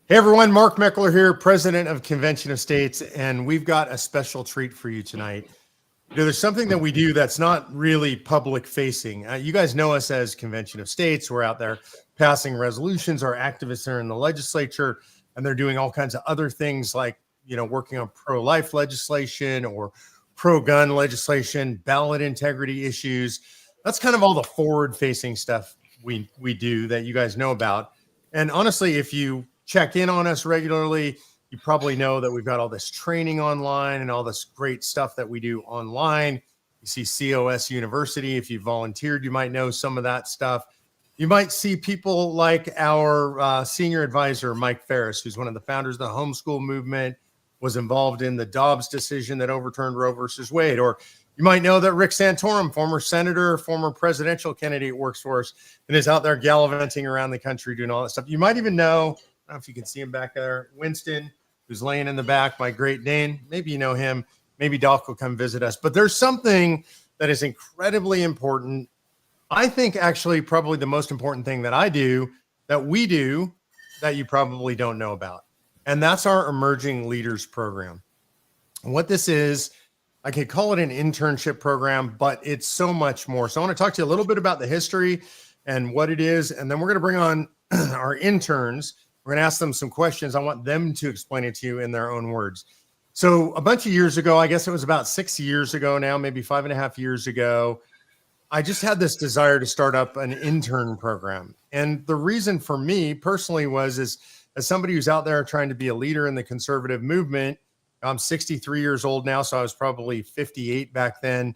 Hey everyone, Mark Meckler here, president of Convention of States, and we've got a special treat for you tonight. There's something that we do that's not really public facing. You guys know us as Convention of States. We're out there passing resolutions. Our activists are in the legislature, and they're doing all kinds of other things like, working on pro-life legislation or pro-gun legislation, ballot integrity issues. That's kind of all the forward-facing stuff we do that you guys know about. And honestly, if you check in on us regularly, you probably know that we've got all this training online and all this great stuff that we do online. You see COS University. If you volunteered, you might know some of that stuff. You might see people like our senior advisor, Mike Ferris, who's one of the founders of the homeschool movement, was involved in the Dobbs decision that overturned Roe versus Wade. Or you might know that Rick Santorum, former senator, former presidential candidate, works for us and is out there gallivanting around the country doing all that stuff. You might even know, I don't know if you can see him back there, Winston, who's laying in the back, my Great Dane. Maybe you know him. Maybe Doc will come visit us. But there's something that is incredibly important. I think actually probably the most important thing that I do, that we do, that you probably don't know about. And that's our Emerging Leaders Program. And what this is, I could call it an internship program, but it's so much more. So I want to talk to you a little bit about the history and what it is. And then we're going to bring on our interns. We're going to ask them some questions. I want them to explain it to you in their own words. So a bunch of years ago, I guess it was about 6 years ago now, maybe 5.5 years ago, I just had this desire to start up an intern program. And the reason for me personally was, as somebody who's out there trying to be a leader in the conservative movement, I'm 63 years old now, so I was probably 58 back then.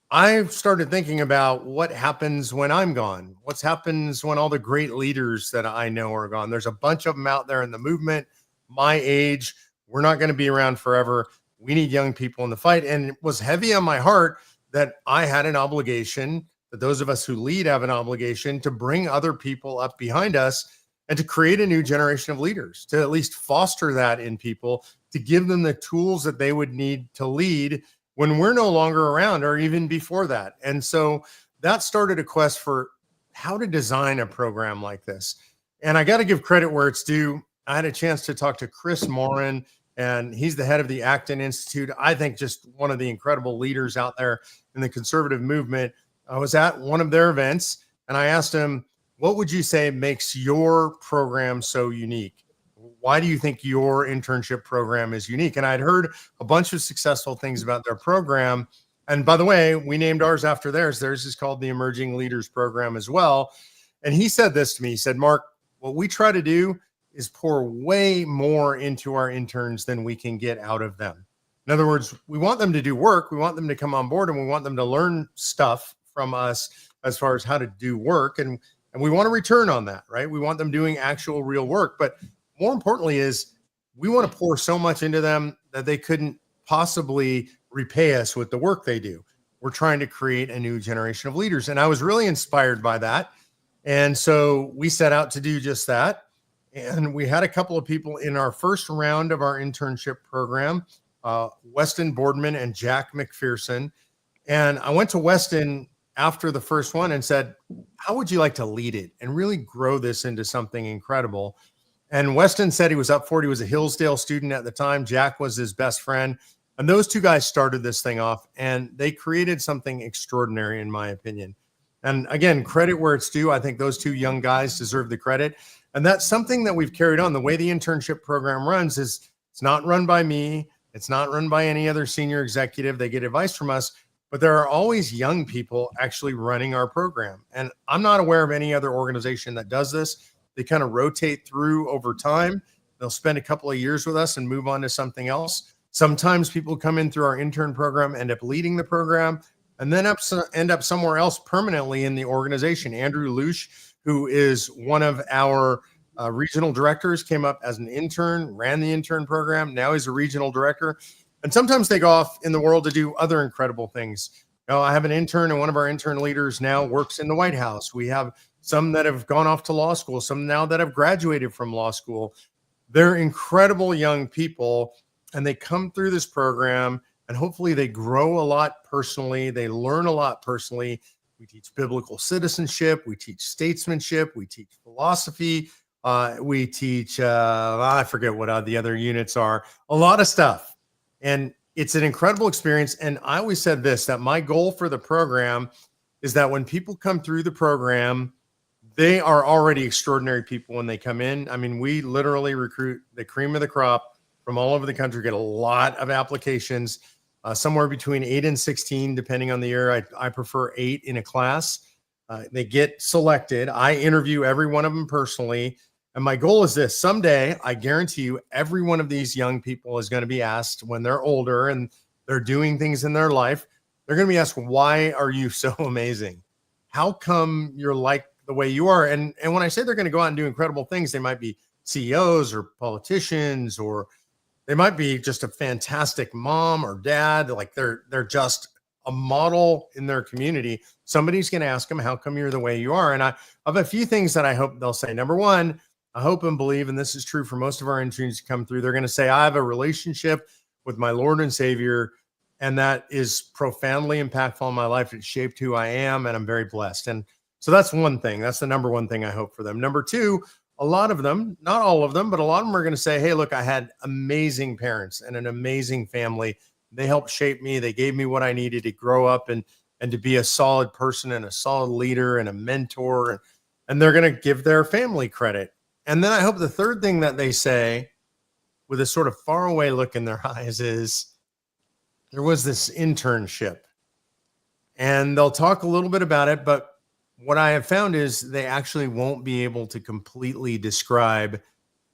I started thinking about what happens when I'm gone. What happens when all the great leaders that I know are gone? There's a bunch of them out there in the movement, my age. We're not going to be around forever. We need young people in the fight. And it was heavy on my heart that I had an obligation, that those of us who lead have an obligation to bring other people up behind us and to create a new generation of leaders, to at least foster that in people, to give them the tools that they would need to lead when we're no longer around, or even before that. And so that started a quest for how to design a program like this. And I got to give credit where it's due. I had a chance to talk to Chris Morin, and he's the head of the Acton Institute. I think just one of the incredible leaders out there in the conservative movement. I was at one of their events, and I asked him, what would you say makes your program so unique? Why do you think your internship program is unique? And I'd heard a bunch of successful things about their program. And by the way, we named ours after theirs. Theirs is called the Emerging Leaders Program as well. And he said this to me. He said, Mark, what we try to do is pour way more into our interns than we can get out of them. In other words, we want them to do work. We want them to come on board, and we want them to learn stuff from us as far as how to do work. And we want to return on that, right? We want them doing actual real work. But more importantly is we want to pour so much into them that they couldn't possibly repay us with the work they do. We're trying to create a new generation of leaders. And I was really inspired by that. And so we set out to do just that. And we had a couple of people in our first round of our internship program, Weston Boardman and Jack McPherson. And I went to Weston after the first one and said, how would you like to lead it and really grow this into something incredible? And Weston said he was up for it. He was a Hillsdale student at the time. Jack was his best friend. And those two guys started this thing off, and they created something extraordinary, in my opinion. And again, credit where it's due. I think those two young guys deserve the credit. And that's something that we've carried on. The way the internship program runs is it's not run by me. It's not run by any other senior executive. They get advice from us, but there are always young people actually running our program. And I'm not aware of any other organization that does this. They kind of rotate through over time. They'll spend a couple of years with us and move on to something else. Sometimes people come in through our intern program, end up leading the program, and then end up somewhere else permanently in the organization. Andrew Lusch, who is one of our regional directors, came up as an intern, ran the intern program. Now he's a regional director. And sometimes they go off in the world to do other incredible things. I have an intern, and one of our intern leaders now works in the White House. We have some that have gone off to law school, some now that have graduated from law school. They're incredible young people, and they come through this program, and hopefully they grow a lot personally. They learn a lot personally. We teach biblical citizenship. We teach statesmanship. We teach philosophy. We teach, I forget what the other units are, a lot of stuff. And it's an incredible experience. And I always said this, that my goal for the program is that when people come through the program, they are already extraordinary people when they come in. I mean, we literally recruit the cream of the crop from all over the country, get a lot of applications, somewhere between 8 and 16, depending on the year. I prefer 8 in a class. They get selected. I interview every one of them personally. And my goal is this: someday, I guarantee you, every one of these young people is going to be asked when they're older and they're doing things in their life. They're going to be asked, why are you so amazing? How come you're like the way you are? And when I say they're going to go out and do incredible things, they might be CEOs or politicians, or they might be just a fantastic mom or dad. Like they're just a model in their community. Somebody's going to ask them, how come you're the way you are? And I have a few things that I hope they'll say. Number one, I hope and believe, and this is true for most of our interns who come through, they're going to say, I have a relationship with my Lord and Savior, and that is profoundly impactful in my life. It shaped who I am, and I'm very blessed. And so that's one thing. That's the number one thing I hope for them. Number two, a lot of them, not all of them, but a lot of them are going to say, hey, look, I had amazing parents and an amazing family. They helped shape me. They gave me what I needed to grow up and to be a solid person and a solid leader and a mentor. And they're going to give their family credit. And then I hope the third thing that they say with a sort of faraway look in their eyes is, there was this internship. And they'll talk a little bit about it, but what I have found is they actually won't be able to completely describe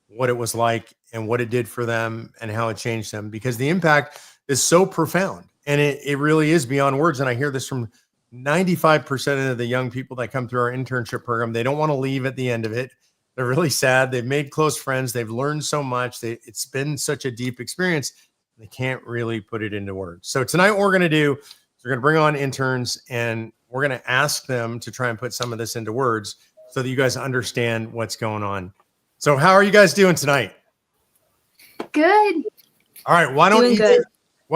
what it was like and what it did for them and how it changed them, because the impact is so profound and it really is beyond words. And I hear this from 95% of the young people that come through our internship program. They don't want to leave at the end of it. They're really sad. They've made close friends. They've learned so much. It's been such a deep experience. They can't really put it into words. So tonight what we're going to do is we're going to bring on interns and we're going to ask them to try and put some of this into words so that you guys understand what's going on. So how are you guys doing tonight? Good. All right. Why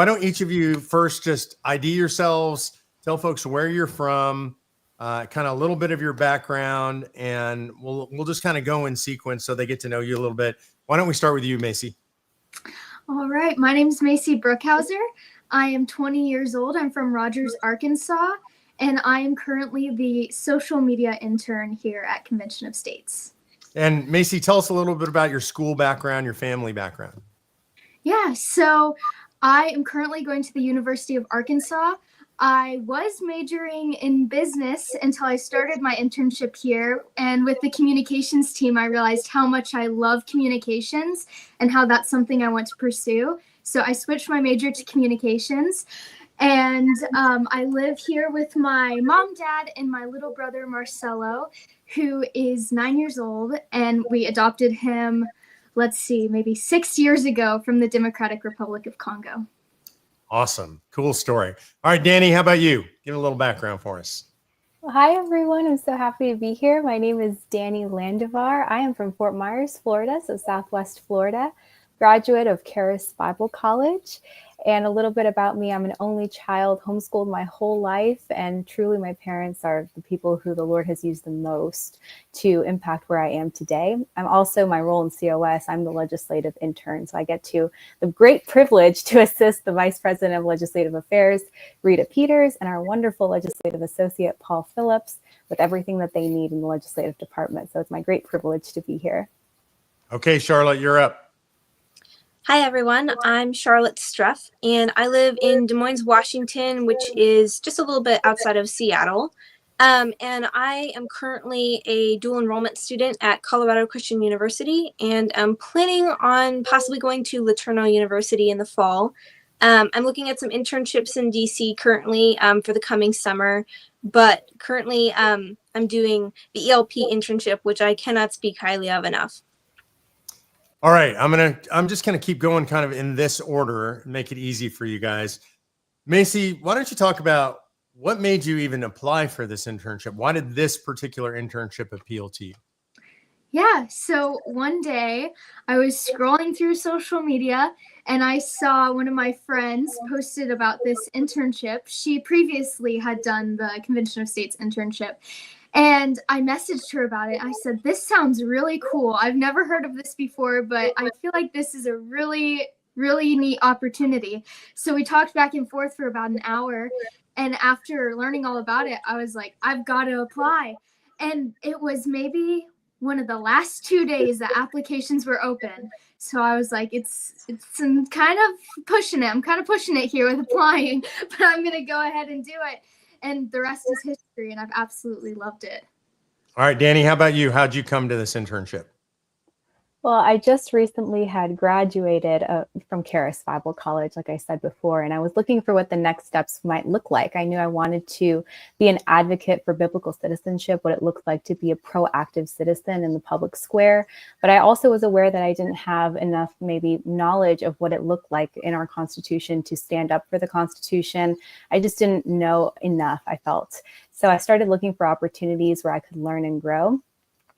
don't each of you first just ID yourselves, tell folks where you're from, kind of a little bit of your background, and we'll just kind of go in sequence so they get to know you a little bit. Why don't we start with you, Macy? All right. My name is Macy Brookhauser. I am 20 years old. I'm from Rogers, Arkansas, and I am currently the social media intern here at Convention of States. And Macy, tell us a little bit about your school background, your family background. Yeah, so I am currently going to the University of Arkansas. I was majoring in business until I started my internship here. And with the communications team, I realized how much I love communications and how that's something I want to pursue. So I switched my major to communications. And I live here with my mom, dad, and my little brother, Marcelo, who is 9 years old. And we adopted him, maybe 6 years ago from the Democratic Republic of Congo. Awesome. Cool story. All right, Danny, how about you? Give a little background for us. Well, hi, everyone. I'm so happy to be here. My name is Danny Landivar. I am from Fort Myers, Florida, so Southwest Florida, graduate of Charis Bible College. And a little bit about me, I'm an only child, homeschooled my whole life, and truly my parents are the people who the Lord has used the most to impact where I am today. I'm also, my role in COS, I'm the legislative intern, so I get the great privilege to assist the Vice President of Legislative Affairs, Rita Peters, and our wonderful legislative associate, Paul Phillips, with everything that they need in the legislative department. So it's my great privilege to be here. Okay, Charlotte, you're up. Hi, everyone. I'm Charlotte Struff, and I live in Des Moines, Washington, which is just a little bit outside of Seattle. And I am currently a dual enrollment student at Colorado Christian University, and I'm planning on possibly going to LeTourneau University in the fall. I'm looking at some internships in DC currently for the coming summer, but currently I'm doing the ELP internship, which I cannot speak highly of enough. All right, I'm just gonna keep going kind of in this order, make it easy for you guys. Macy, why don't you talk about what made you even apply for this internship? Why did this particular internship appeal to you? Yeah, so one day I was scrolling through social media and I saw one of my friends posted about this internship. She previously had done the Convention of States internship. And I messaged her about it. I said, this sounds really cool. I've never heard of this before, but I feel like this is a really, really neat opportunity. So we talked back and forth for about an hour. And after learning all about it, I was like, I've got to apply. And it was maybe one of the last 2 days that applications were open. So I was like, I'm kind of pushing it. I'm kind of pushing it here with applying, but I'm going to go ahead and do it. And the rest is history, and I've absolutely loved it. All right, Danny, how about you? How'd you come to this internship? Well, I just recently had graduated from Charis Bible College, like I said before, and I was looking for what the next steps might look like. I knew I wanted to be an advocate for biblical citizenship, what it looked like to be a proactive citizen in the public square. But I also was aware that I didn't have enough maybe knowledge of what it looked like in our Constitution to stand up for the Constitution. I just didn't know enough, I felt. So I started looking for opportunities where I could learn and grow.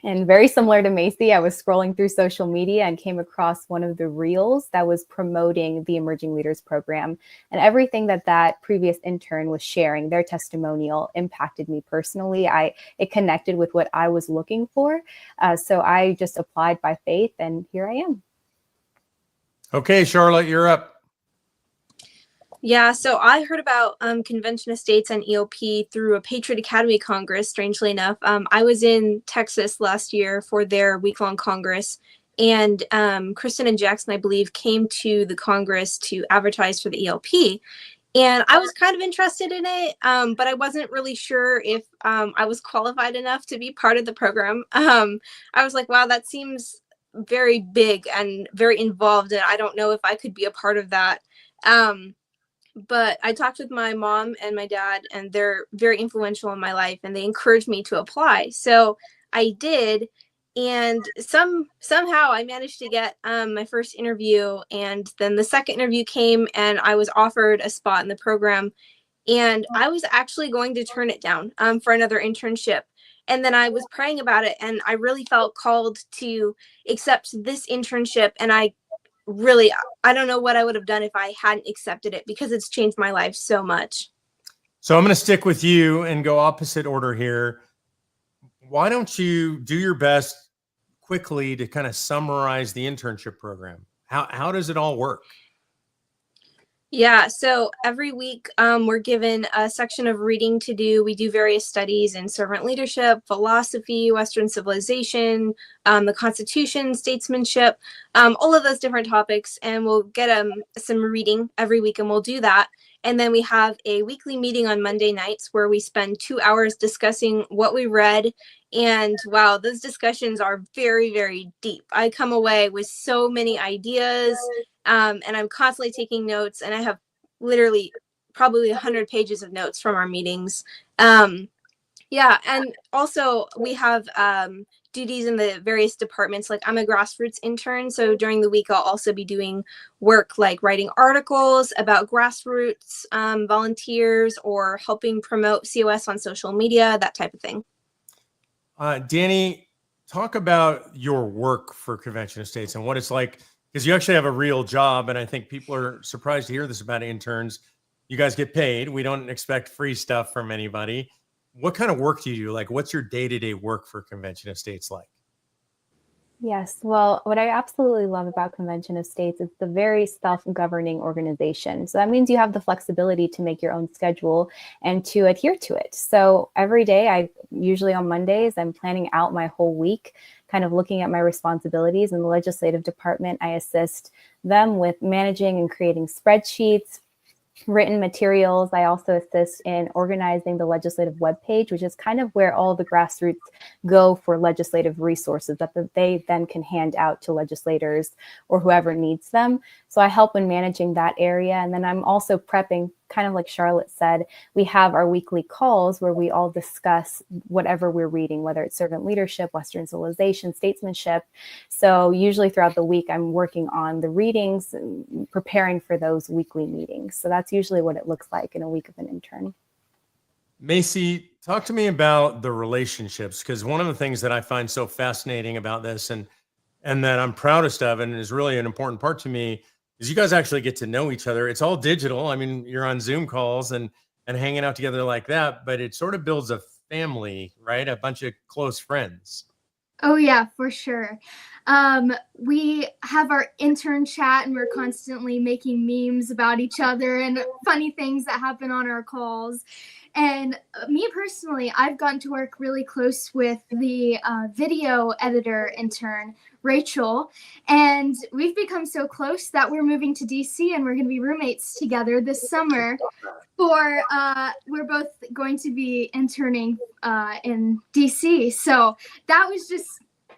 And very similar to Macy, I was scrolling through social media and came across one of the reels that was promoting the Emerging Leaders Program. And everything that previous intern was sharing, their testimonial, impacted me personally. It connected with what I was looking for. So I just applied by faith, and here I am. Okay, Charlotte, you're up. Yeah, so I heard about Convention of States and EOP through a Patriot Academy Congress, strangely enough. I was in Texas last year for their week-long Congress, and Kristen and Jackson, I believe, came to the Congress to advertise for the EOP. And I was kind of interested in it, but I wasn't really sure if I was qualified enough to be part of the program. I was like, wow, that seems very big and very involved, and I don't know if I could be a part of that. But I talked with my mom and my dad, and they're very influential in my life, and they encouraged me to apply. So I did, and somehow I managed to get my first interview, and then the second interview came, and I was offered a spot in the program, and I was actually going to turn it down for another internship. And then I was praying about it, and I really felt called to accept this internship, and I don't know what I would have done if I hadn't accepted it, because it's changed my life so much. So I'm going to stick with you and go opposite order here. Why don't you do your best quickly to kind of summarize the internship program? How does it all work? Yeah, so every week we're given a section of reading to do. We do various studies in servant leadership, philosophy, Western civilization, the Constitution, statesmanship, all of those different topics. And we'll get some reading every week, and we'll do that. And then we have a weekly meeting on Monday nights where we spend 2 hours discussing what we read. And wow, those discussions are very, very deep. I come away with so many ideas. And I'm constantly taking notes, and I have literally probably 100 pages of notes from our meetings. Yeah, and also we have duties in the various departments. Like, I'm a grassroots intern, so during the week I'll also be doing work like writing articles about grassroots volunteers, or helping promote COS on social media, that type of thing. Danny, talk about your work for Convention of States and what it's like, because you actually have a real job, and I think people are surprised to hear this about interns. You guys get paid. We don't expect free stuff from anybody. What kind of work do you do? Like, what's your day-to-day work for Convention of States like? Yes, well, what I absolutely love about Convention of States is the very self-governing organization. So that means you have the flexibility to make your own schedule and to adhere to it. So every day, usually on Mondays, I'm planning out my whole week, kind of looking at my responsibilities. In the legislative department, I assist them with managing and creating spreadsheets, written materials. I also assist in organizing the legislative webpage, which is kind of where all the grassroots go for legislative resources that they then can hand out to legislators or whoever needs them. So I help in managing that area. And then I'm also prepping, kind of like Charlotte said, we have our weekly calls where we all discuss whatever we're reading, whether it's servant leadership, Western civilization, statesmanship. So usually throughout the week, I'm working on the readings and preparing for those weekly meetings. So that's usually what it looks like in a week of an intern. Macy, talk to me about the relationships, because one of the things that I find so fascinating about this, and that I'm proudest of, and is really an important part to me, is you guys actually get to know each other. It's all digital. I mean, you're on Zoom calls and hanging out together like that, but it sort of builds a family, right? A bunch of close friends. Oh yeah, for sure. We have our intern chat and we're constantly making memes about each other and funny things that happen on our calls. And me personally, I've gotten to work really close with the video editor intern, Rachel, and we've become so close that we're moving to DC and we're going to be roommates together this summer. We're both going to be interning in DC. So that was just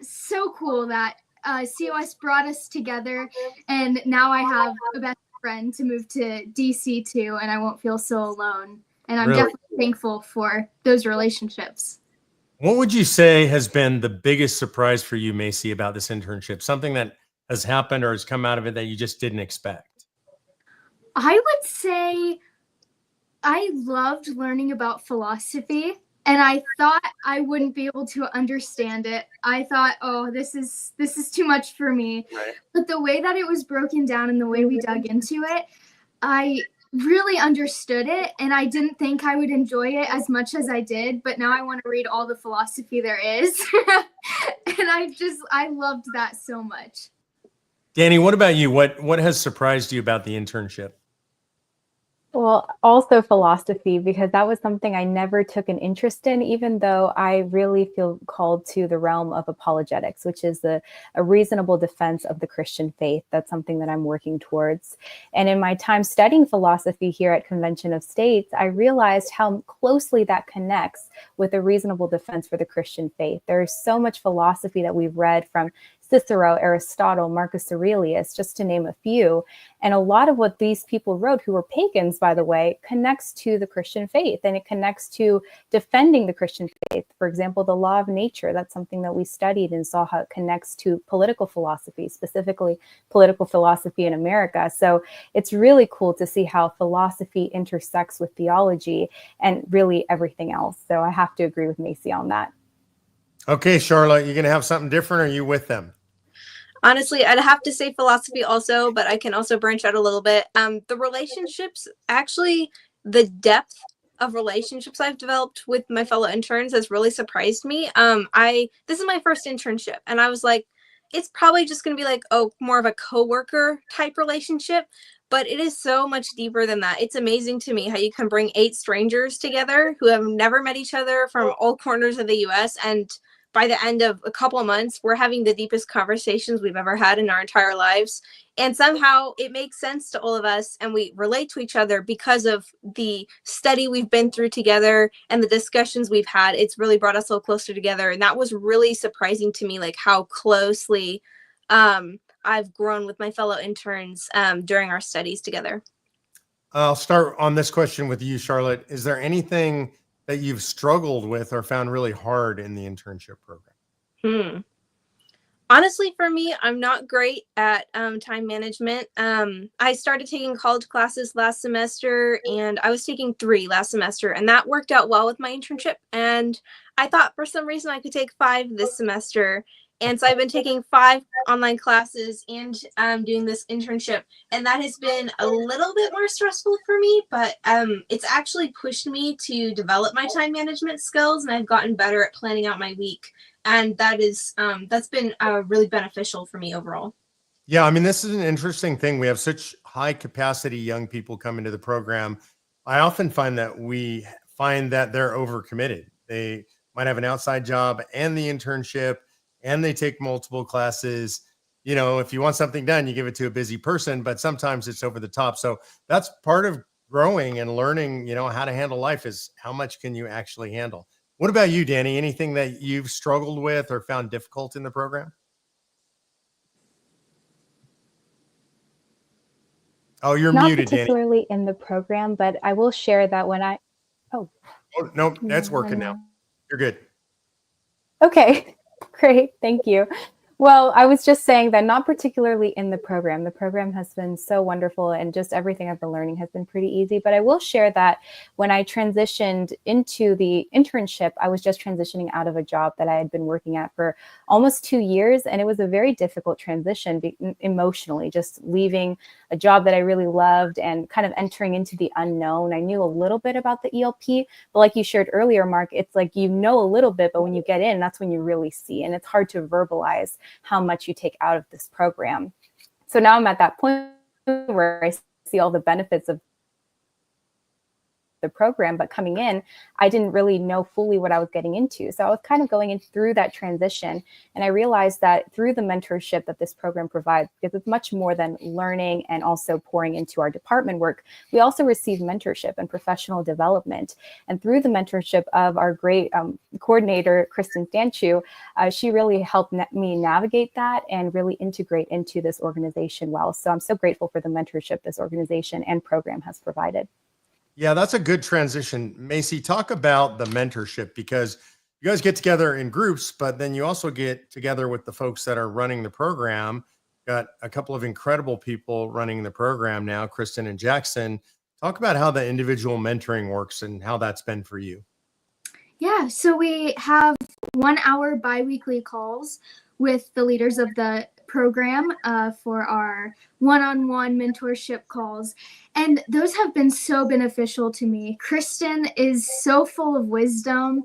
so cool that COS brought us together, and now I have a best friend to move to DC to, and I won't feel so alone. And I'm Really? definitely thankful for those relationships. What would you say has been the biggest surprise for you, Macy, about this internship? Something that has happened or has come out of it that you just didn't expect? I would say I loved learning about philosophy, and I thought I wouldn't be able to understand it. I thought, oh, this is too much for me. Right. But the way that it was broken down and the way we dug into it, I really understood it, and I didn't think I would enjoy it as much as I did, but now I want to read all the philosophy there is. And I loved that so much. Danny, what about you? What has surprised you about the internship? Well, also philosophy, because that was something I never took an interest in, even though I really feel called to the realm of apologetics, which is a reasonable defense of the Christian faith. That's something that I'm working towards. And in my time studying philosophy here at Convention of States, I realized how closely that connects with a reasonable defense for the Christian faith. There is so much philosophy that we've read from Cicero, Aristotle, Marcus Aurelius, just to name a few. And a lot of what these people wrote, who were pagans, by the way, connects to the Christian faith, and it connects to defending the Christian faith. For example, the law of nature, that's something that we studied and saw how it connects to political philosophy, specifically political philosophy in America. So it's really cool to see how philosophy intersects with theology and really everything else. So I have to agree with Macy on that. Okay, Charlotte, you going to have something different, or are you with them? Honestly, I'd have to say philosophy also, but I can also branch out a little bit. The relationships, actually, the depth of relationships I've developed with my fellow interns has really surprised me. This is my first internship, and I was like, it's probably just going to be like, more of a coworker type relationship, but it is so much deeper than that. It's amazing to me how you can bring 8 strangers together who have never met each other from all corners of the U.S., and by the end of a couple of months, we're having the deepest conversations we've ever had in our entire lives. And somehow it makes sense to all of us, and we relate to each other because of the study we've been through together and the discussions we've had. It's really brought us a little closer together. And that was really surprising to me, like how closely I've grown with my fellow interns during our studies together. I'll start on this question with you, Charlotte. Is there anything that you've struggled with or found really hard in the internship program? Honestly, for me, I'm not great at time management. I started taking college classes last semester, and I was taking 3 last semester, and that worked out well with my internship. And I thought for some reason I could take 5 this semester. And so I've been taking 5 online classes and doing this internship. And that has been a little bit more stressful for me, but it's actually pushed me to develop my time management skills. And I've gotten better at planning out my week. And that's been really beneficial for me overall. Yeah, I mean, this is an interesting thing. We have such high capacity young people come into the program. I often find that they're overcommitted. They might have an outside job and the internship, and they take multiple classes. You know, if you want something done, you give it to a busy person, but sometimes it's over the top. So that's part of growing and learning, how to handle life, is how much can you actually handle? What about you, Danny? Anything that you've struggled with or found difficult in the program? Oh, you're Not muted, Danny. particularly in the program, but I will share that when Oh, no, that's working now. You're good. Okay, great. Thank you. Well, I was just saying that not particularly in the program. The program has been so wonderful and just everything I've been learning has been pretty easy. But I will share that when I transitioned into the internship, I was just transitioning out of a job that I had been working at for almost 2 years. And it was a very difficult transition emotionally, just leaving a job that I really loved and kind of entering into the unknown. I knew a little bit about the ELP, but like you shared earlier, Mark, it's like you know a little bit, but when you get in, that's when you really see. And it's hard to verbalize how much you take out of this program. So now I'm at that point where I see all the benefits of the program, but coming in, I didn't really know fully what I was getting into. So I was kind of going in through that transition. And I realized that through the mentorship that this program provides, because it's much more than learning and also pouring into our department work, we also receive mentorship and professional development. And through the mentorship of our great coordinator, Kristen Stanchu, she really helped me navigate that and really integrate into this organization well. So I'm so grateful for the mentorship this organization and program has provided. Yeah, that's a good transition. Macy, talk about the mentorship, because you guys get together in groups, but then you also get together with the folks that are running the program. Got a couple of incredible people running the program now, Kristen and Jackson. Talk about how the individual mentoring works and how that's been for you. Yeah, so we have 1 hour biweekly calls with the leaders of the program for our one-on-one mentorship calls. And those have been so beneficial to me. Kristen is so full of wisdom,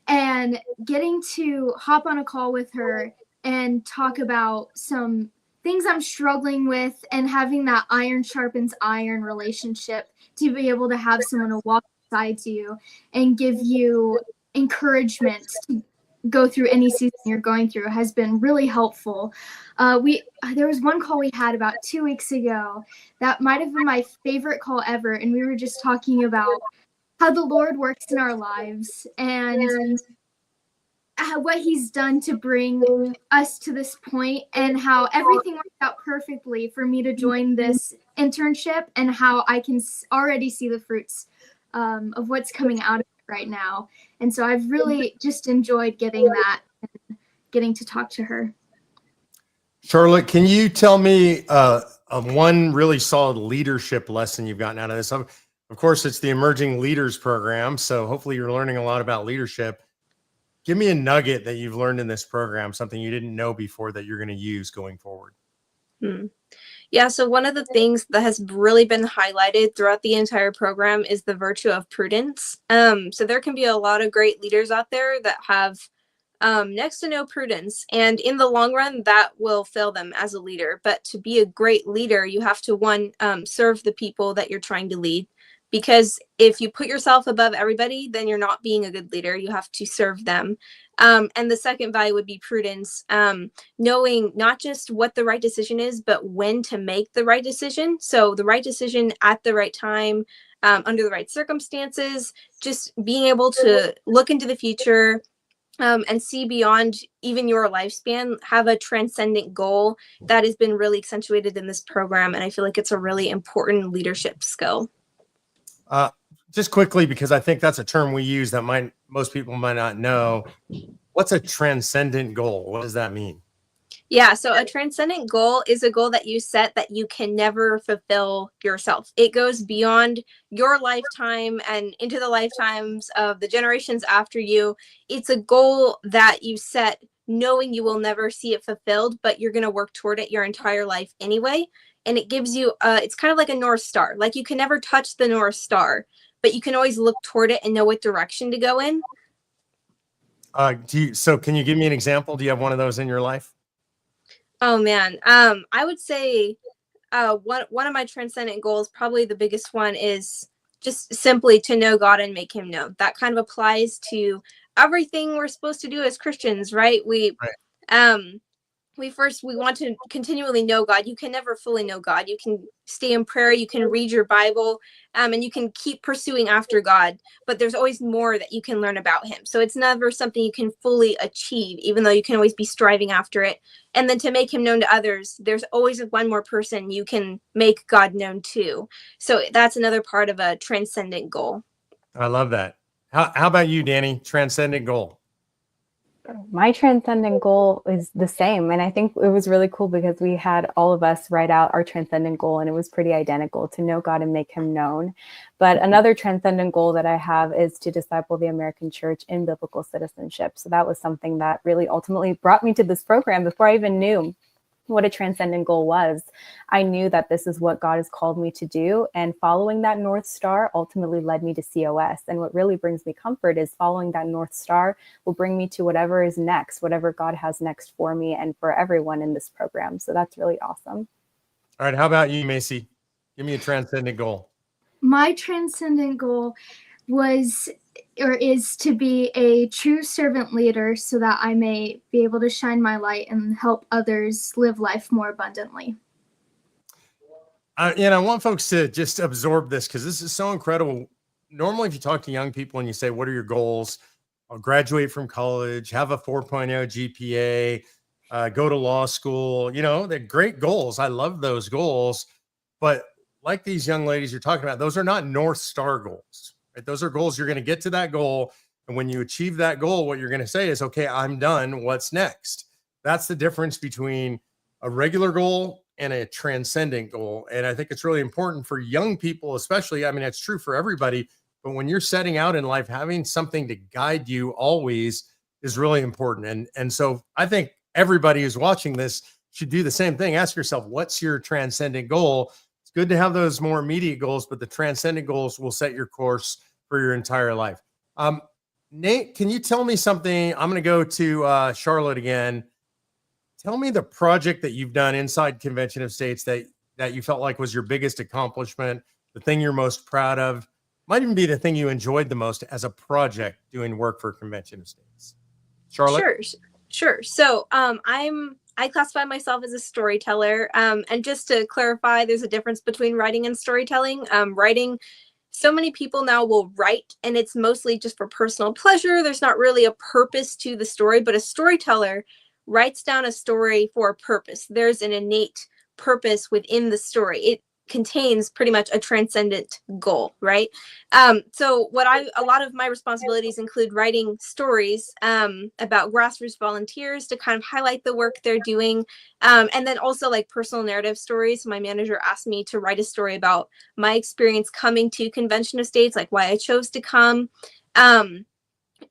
and getting to hop on a call with her and talk about some things I'm struggling with and having that iron sharpens iron relationship, to be able to have someone to walk beside you and give you encouragement to go through any season you're going through has been really helpful. There was one call we had about 2 weeks ago that might have been my favorite call ever, and we were just talking about how the Lord works in our lives and what he's done to bring us to this point, and how everything worked out perfectly for me to join this internship, and how I can already see the fruits of what's coming out of it right now. And so I've really just enjoyed getting that and getting to talk to her. Charlotte, can you tell me of one really solid leadership lesson you've gotten out of this? Of course, it's the Emerging Leaders Program, so hopefully you're learning a lot about leadership. Give me a nugget that you've learned in this program, something you didn't know before that you're going to use going forward. Yeah, so one of the things that has really been highlighted throughout the entire program is the virtue of prudence. So there can be a lot of great leaders out there that have next to no prudence, and in the long run, that will fail them as a leader. But to be a great leader, you have to serve the people that you're trying to lead. Because if you put yourself above everybody, then you're not being a good leader. You have to serve them. And the second value would be prudence, knowing not just what the right decision is, but when to make the right decision. So the right decision at the right time, under the right circumstances, just being able to look into the future and see beyond even your lifespan, have a transcendent goal that has been really accentuated in this program. And I feel like it's a really important leadership skill. Just quickly, because I think that's a term we use that most people might not know. What's a transcendent goal? What does that mean? Yeah, so a transcendent goal is a goal that you set that you can never fulfill yourself. It goes beyond your lifetime and into the lifetimes of the generations after you. It's a goal that you set knowing you will never see it fulfilled, but you're going to work toward it your entire life anyway. And it gives you, it's kind of like a North Star. Like you can never touch the North Star, but you can always look toward it and know what direction to go in. So can you give me an example? Do you have one of those in your life? Oh man, I would say one of my transcendent goals, probably the biggest one, is just simply to know God and make him known. That kind of applies to everything we're supposed to do as Christians, right? We want to continually know God. You can never fully know God. You can stay in prayer, you can read your Bible, and you can keep pursuing after God, but there's always more that you can learn about him. So it's never something you can fully achieve, even though you can always be striving after it. And then to make him known to others, there's always one more person you can make God known to. So that's another part of a transcendent goal. I love that. How about you, Danny? Transcendent goal. My transcendent goal is the same. And I think it was really cool because we had all of us write out our transcendent goal, and it was pretty identical: to know God and make him known. But another transcendent goal that I have is to disciple the American church in biblical citizenship. So that was something that really ultimately brought me to this program before I even knew what a transcendent goal was. I knew that this is what God has called me to do, and following that North Star ultimately led me to COS. And what really brings me comfort is following that North Star will bring me to whatever is next, whatever God has next for me and for everyone in this program. So that's really awesome. All right. How about you, Macy? Give me a transcendent goal. My transcendent goal was or is to be a true servant leader so that I may be able to shine my light and help others live life more abundantly. And I want folks to just absorb this because this is so incredible. Normally, if you talk to young people and you say, what are your goals? I'll graduate from college, have a 4.0 GPA, go to law school. They're great goals. I love those goals. But like these young ladies you're talking about, those are not North Star goals. Right? Those are goals. You're going to get to that goal. And when you achieve that goal, what you're going to say is, okay, I'm done. What's next? That's the difference between a regular goal and a transcendent goal. And I think it's really important for young people, especially. I mean, it's true for everybody. But when you're setting out in life, having something to guide you always is really important. And so I think everybody who's watching this should do the same thing. Ask yourself, what's your transcendent goal? It's good to have those more immediate goals, but the transcendent goals will set your course for your entire life. Nate, can you tell me something? I'm going to go to Charlotte again. Tell me the project that you've done inside Convention of States that you felt like was your biggest accomplishment, the thing you're most proud of. Might even be the thing you enjoyed the most as a project doing work for Convention of States. Charlotte? Sure. So I classify myself as a storyteller. And just to clarify, there's a difference between writing and storytelling. Writing, so many people now will write, and it's mostly just for personal pleasure. There's not really a purpose to the story, but a storyteller writes down a story for a purpose. There's an innate purpose within the story. It contains pretty much a transcendent goal, right? So a lot of my responsibilities include writing stories about grassroots volunteers to kind of highlight the work they're doing. And then also like personal narrative stories. My manager asked me to write a story about my experience coming to Convention of States, like why I chose to come.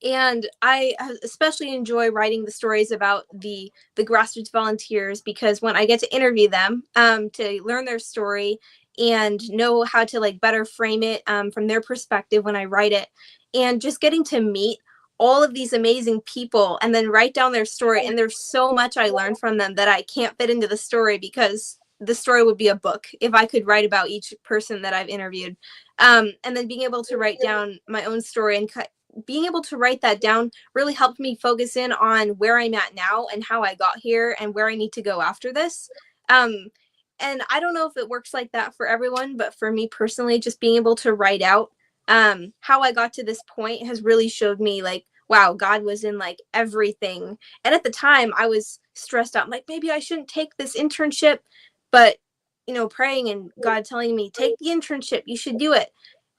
And I especially enjoy writing the stories about the grassroots volunteers, because when I get to interview them, to learn their story and know how to like better frame it from their perspective when I write it, and just getting to meet all of these amazing people and then write down their story. And there's so much I learned from them that I can't fit into the story, because the story would be a book if I could write about each person that I've interviewed. And then being able to write down my own story and being able to write that down really helped me focus in on where I'm at now and how I got here and where I need to go after this. And I don't know if it works like that for everyone, but for me personally, just being able to write out how I got to this point has really showed me like, wow, God was in like everything. And at the time I was stressed out. I'm like, maybe I shouldn't take this internship, but praying and God telling me, take the internship, you should do it.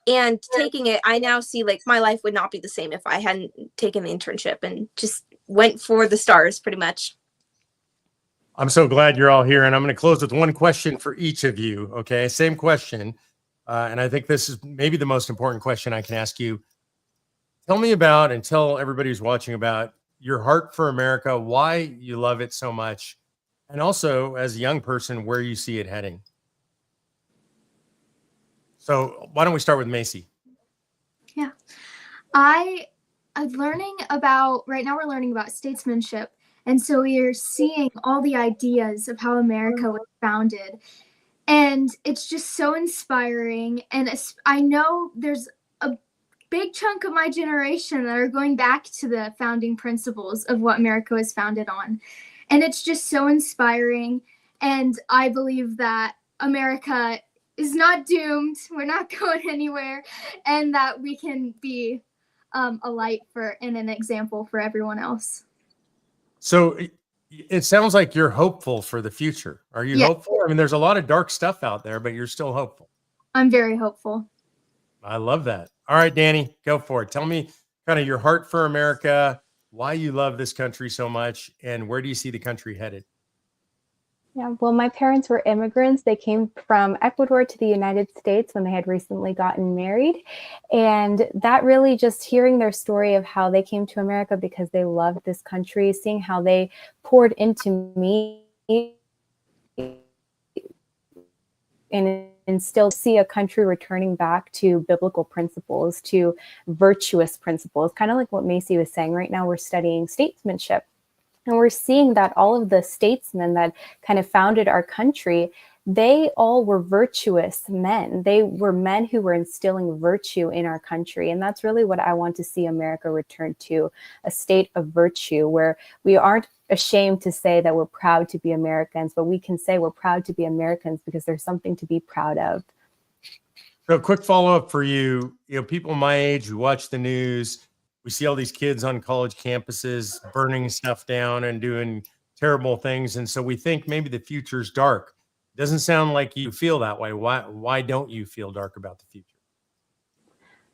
And taking it, I now see like my life would not be the same if I hadn't taken the internship and just went for the stars pretty much. I'm so glad you're all here. And I'm going to close with one question for each of you. Okay. Same question. And I think this is maybe the most important question I can ask you. Tell me about, and tell everybody who's watching about your heart for America, why you love it so much. And also as a young person, where you see it heading. So why don't we start with Macy? Yeah. I'm learning about, right now we're learning about statesmanship. And so we are seeing all the ideas of how America was founded. And it's just so inspiring. And I know there's a big chunk of my generation that are going back to the founding principles of what America was founded on. And it's just so inspiring. And I believe that America is not doomed. We're not going anywhere, and that we can be a light and an example for everyone else. So it sounds like you're hopeful for the future. Are you hopeful? I mean, there's a lot of dark stuff out there, but you're still hopeful. I'm very hopeful. I love that. All right, Danny, go for it. Tell me kind of your heart for America, why you love this country so much, and where do you see the country headed? Yeah, well, my parents were immigrants. They came from Ecuador to the United States when they had recently gotten married. And that really, just hearing their story of how they came to America because they loved this country, seeing how they poured into me and still see a country returning back to biblical principles, to virtuous principles, kind of like what Macy was saying. Right now, we're studying statesmanship. And we're seeing that all of the statesmen that kind of founded our country, they all were virtuous men. They were men who were instilling virtue in our country. And that's really what I want to see America return to, a state of virtue where we aren't ashamed to say that we're proud to be Americans, but we can say we're proud to be Americans because there's something to be proud of. So quick follow-up for you. People my age who watch the news, we see all these kids on college campuses burning stuff down and doing terrible things. And so we think maybe the future's dark. Doesn't sound like you feel that way. Why don't you feel dark about the future?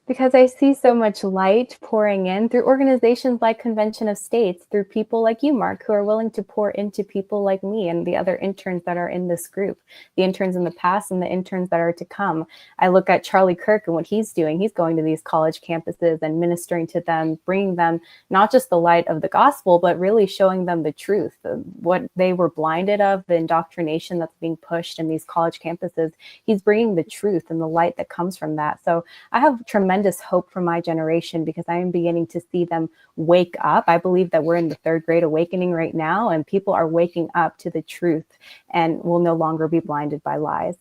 Because I see so much light pouring in through organizations like Convention of States, through people like you, Mark, who are willing to pour into people like me and the other interns that are in this group, the interns in the past and the interns that are to come. I look at Charlie Kirk and what he's doing. He's going to these college campuses and ministering to them, bringing them not just the light of the gospel, but really showing them the truth, what they were blinded of, the indoctrination that's being pushed in these college campuses. He's bringing the truth and the light that comes from that. So I have tremendous hope for my generation because I am beginning to see them wake up. I believe that we're in the third great awakening right now, and people are waking up to the truth and will no longer be blinded by lies.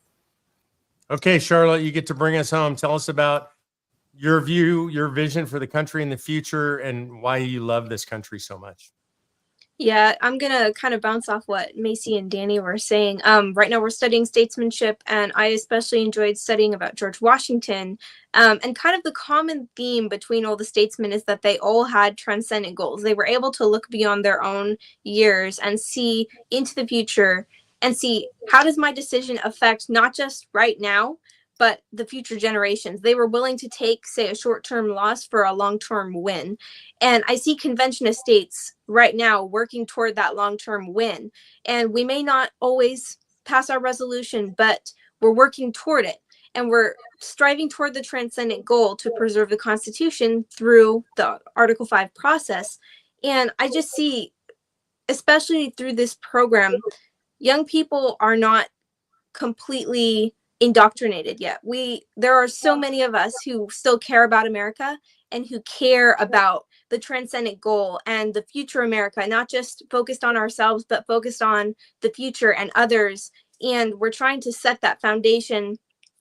Okay, Charlotte, you get to bring us home. Tell us about your view, your vision for the country in the future, and why you love this country so much. Yeah, I'm going to kind of bounce off what Macy and Danny were saying. Right now we're studying statesmanship, and I especially enjoyed studying about George Washington. And kind of the common theme between all the statesmen is that they all had transcendent goals. They were able to look beyond their own years and see into the future and see, how does my decision affect not just right now, but the future generations? They were willing to take, say, a short-term loss for a long-term win. And I see Convention of States right now working toward that long-term win. And we may not always pass our resolution, but we're working toward it. And we're striving toward the transcendent goal to preserve the Constitution through the Article 5 process. And I just see, especially through this program, young people are not completely indoctrinated yet. There are so many of us who still care about America and who care about the transcendent goal and the future America, not just focused on ourselves, but focused on the future and others. And we're trying to set that foundation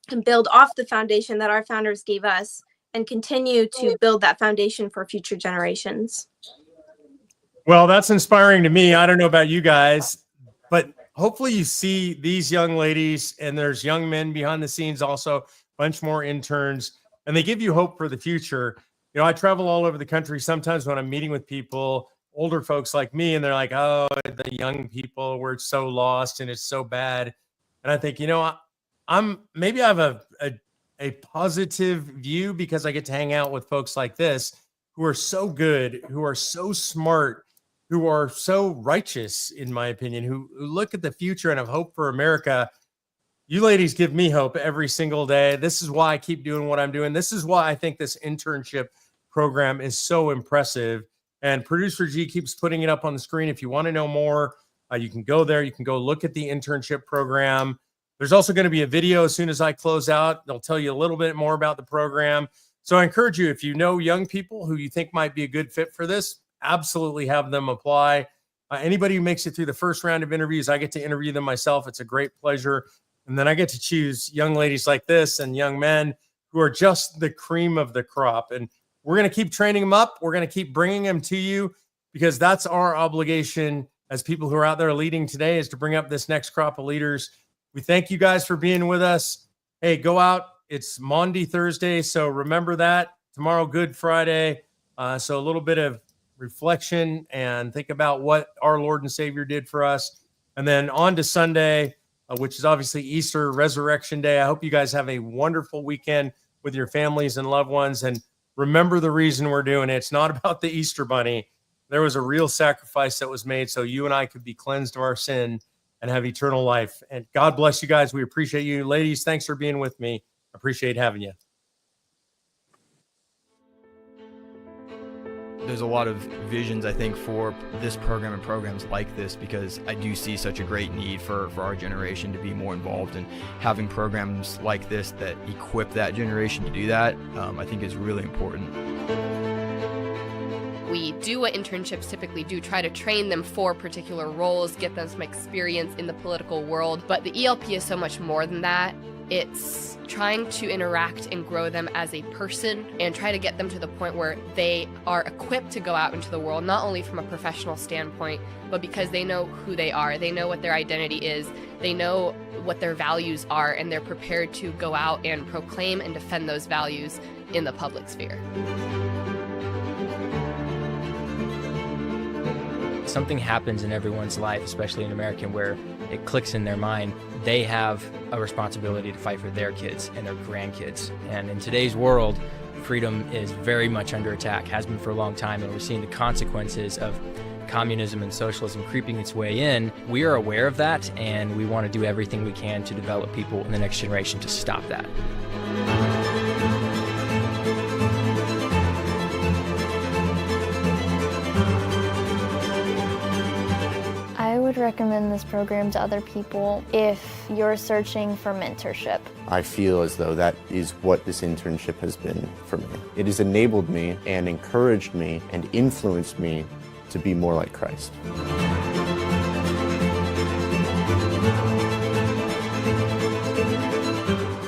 and build off the foundation that our founders gave us and continue to build that foundation for future generations. Well, that's inspiring to me. I don't know about you guys, but hopefully you see these young ladies, and there's young men behind the scenes also, a bunch more interns, and they give you hope for the future. I travel all over the country sometimes when I'm meeting with people, older folks like me, and they're like, oh, the young people, we're so lost and it's so bad. And I think, maybe I have a positive view because I get to hang out with folks like this who are so good, who are so smart, who are so righteous, in my opinion, who look at the future and have hope for America. You ladies give me hope every single day. This is why I keep doing what I'm doing. This is why I think this internship program is so impressive. And Producer G keeps putting it up on the screen. If you want to know more, you can go there. You can go look at the internship program. There's also going to be a video as soon as I close out. They'll tell you a little bit more about the program. So I encourage you, if you know young people who you think might be a good fit for this, absolutely have them apply. Anybody who makes it through the first round of interviews, I get to interview them myself. It's a great pleasure. And then I get to choose young ladies like this and young men who are just the cream of the crop. And we're going to keep training them up. We're going to keep bringing them to you because that's our obligation as people who are out there leading today, is to bring up this next crop of leaders. We thank you guys for being with us. Hey, go out. It's Maundy Thursday, so remember that. Tomorrow, Good Friday. So a little bit of reflection and think about what our Lord and Savior did for us. And then on to Sunday, which is obviously Easter, Resurrection Day. I hope you guys have a wonderful weekend with your families and loved ones. And remember the reason we're doing it. It's not about the Easter bunny. There was a real sacrifice that was made so you and I could be cleansed of our sin and have eternal life. And God bless you guys. We appreciate you. Ladies, thanks for being with me. Appreciate having you. There's a lot of visions, I think, for this program and programs like this, because I do see such a great need for our generation to be more involved, and having programs like this that equip that generation to do that, I think is really important. We do what internships typically do, try to train them for particular roles, get them some experience in the political world, but the ELP is so much more than that. It's trying to interact and grow them as a person and try to get them to the point where they are equipped to go out into the world, not only from a professional standpoint, but because they know who they are, they know what their identity is, they know what their values are, and they're prepared to go out and proclaim and defend those values in the public sphere. Something happens in everyone's life, especially in America, where it clicks in their mind. They have a responsibility to fight for their kids and their grandkids. And in today's world, freedom is very much under attack, has been for a long time, and we're seeing the consequences of communism and socialism creeping its way in. We are aware of that, and we want to do everything we can to develop people in the next generation to stop that. I would recommend this program to other people if you're searching for mentorship. I feel as though that is what this internship has been for me. It has enabled me and encouraged me and influenced me to be more like Christ.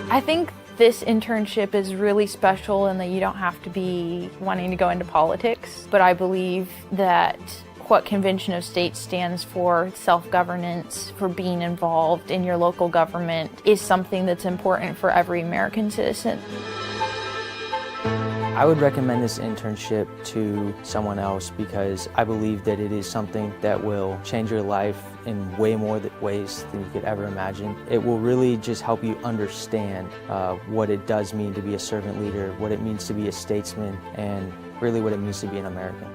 I think this internship is really special in that you don't have to be wanting to go into politics, but I believe that what Convention of States stands for, self-governance, for being involved in your local government, is something that's important for every American citizen. I would recommend this internship to someone else because I believe that it is something that will change your life in way more ways than you could ever imagine. It will really just help you understand what it does mean to be a servant leader, what it means to be a statesman, and really what it means to be an American.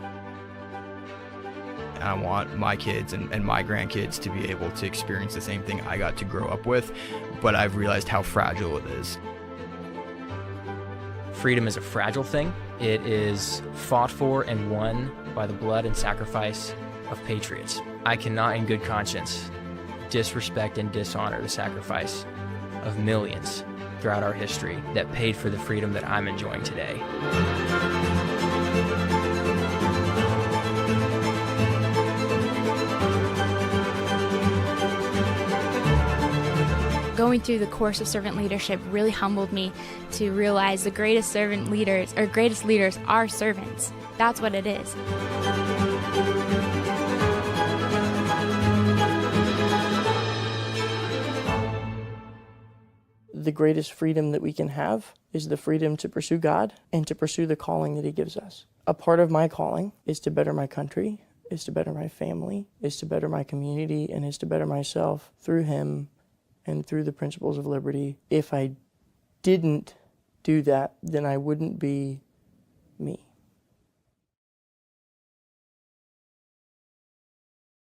I want my kids and my grandkids to be able to experience the same thing I got to grow up with, but I've realized how fragile it is. Freedom is a fragile thing. It is fought for and won by the blood and sacrifice of patriots. I cannot in good conscience disrespect and dishonor the sacrifice of millions throughout our history that paid for the freedom that I'm enjoying today. Going through the course of servant leadership really humbled me to realize the greatest servant leaders, or greatest leaders, are servants. That's what it is. The greatest freedom that we can have is the freedom to pursue God and to pursue the calling that He gives us. A part of my calling is to better my country, is to better my family, is to better my community, and is to better myself through Him and through the principles of liberty. If I didn't do that, then I wouldn't be me.